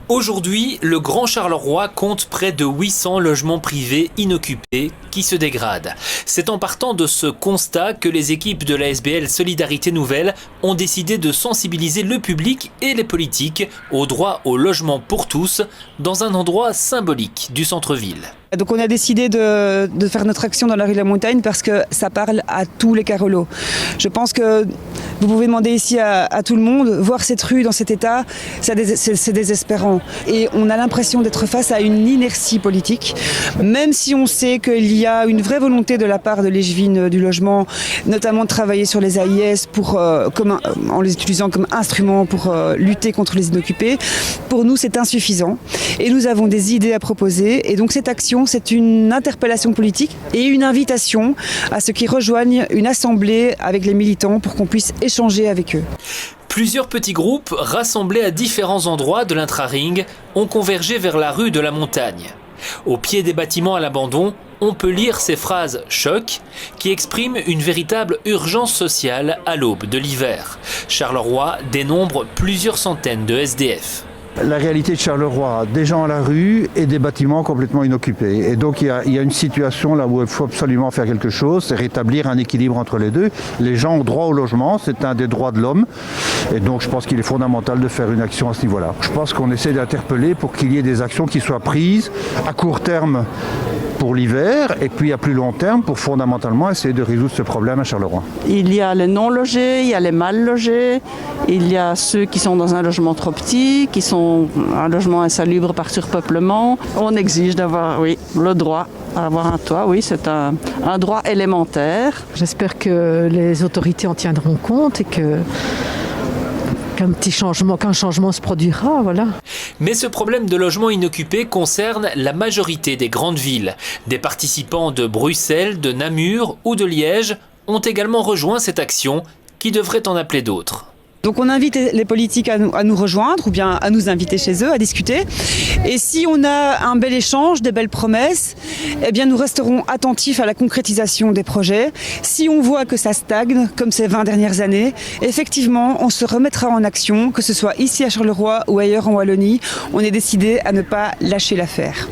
Aujourd'hui, le Grand Charleroi compte près de 800 logements privés inoccupés qui se dégradent. C'est en partant de ce constat que les équipes de la SBL Solidarité Nouvelle ont décidé de sensibiliser le public et les politiques au droit au logement pour tous dans un endroit symbolique du centre-ville. Donc on a décidé de faire notre action dans la rue de la Montagne parce que ça parle à tous les Carolos. Je pense que vous pouvez demander ici à tout le monde, voir cette rue dans cet état, c'est désespérant. Et on a l'impression d'être face à une inertie politique, même si on sait qu'il y a une vraie volonté de la part de l'Égevine du logement, notamment de travailler sur les AIS en les utilisant comme instrument pour lutter contre les inoccupés. Pour nous, c'est insuffisant et nous avons des idées à proposer. Et donc cette action, c'est une interpellation politique et une invitation à ceux qui rejoignent une assemblée avec les militants pour qu'on puisse échanger avec eux. Plusieurs petits groupes rassemblés à différents endroits de l'intra-ring ont convergé vers la rue de la Montagne. Au pied des bâtiments à l'abandon, on peut lire ces phrases choc qui expriment une véritable urgence sociale à l'aube de l'hiver. Charleroi dénombre plusieurs centaines de SDF. La réalité de Charleroi, des gens à la rue et des bâtiments complètement inoccupés. Et donc il y a une situation là où il faut absolument faire quelque chose, c'est rétablir un équilibre entre les deux. Les gens ont droit au logement, c'est un des droits de l'homme. Et donc je pense qu'il est fondamental de faire une action à ce niveau-là. Je pense qu'on essaie d'interpeller pour qu'il y ait des actions qui soient prises à court terme pour l'hiver et puis à plus long terme pour fondamentalement essayer de résoudre ce problème à Charleroi. Il y a les non logés, il y a les mal logés, il y a ceux qui sont dans un logement trop petit, qui sont un logement insalubre par surpeuplement. On exige d'avoir, le droit à avoir un toit, c'est un droit élémentaire. J'espère que les autorités en tiendront compte et qu'un changement se produira, voilà. Mais ce problème de logement inoccupé concerne la majorité des grandes villes. Des participants de Bruxelles, de Namur ou de Liège ont également rejoint cette action qui devrait en appeler d'autres. Donc on invite les politiques à nous rejoindre ou bien à nous inviter chez eux, à discuter. Et si on a un bel échange, des belles promesses, eh bien nous resterons attentifs à la concrétisation des projets. Si on voit que ça stagne, comme ces 20 dernières années, effectivement, on se remettra en action, que ce soit ici à Charleroi ou ailleurs en Wallonie. On est décidé à ne pas lâcher l'affaire.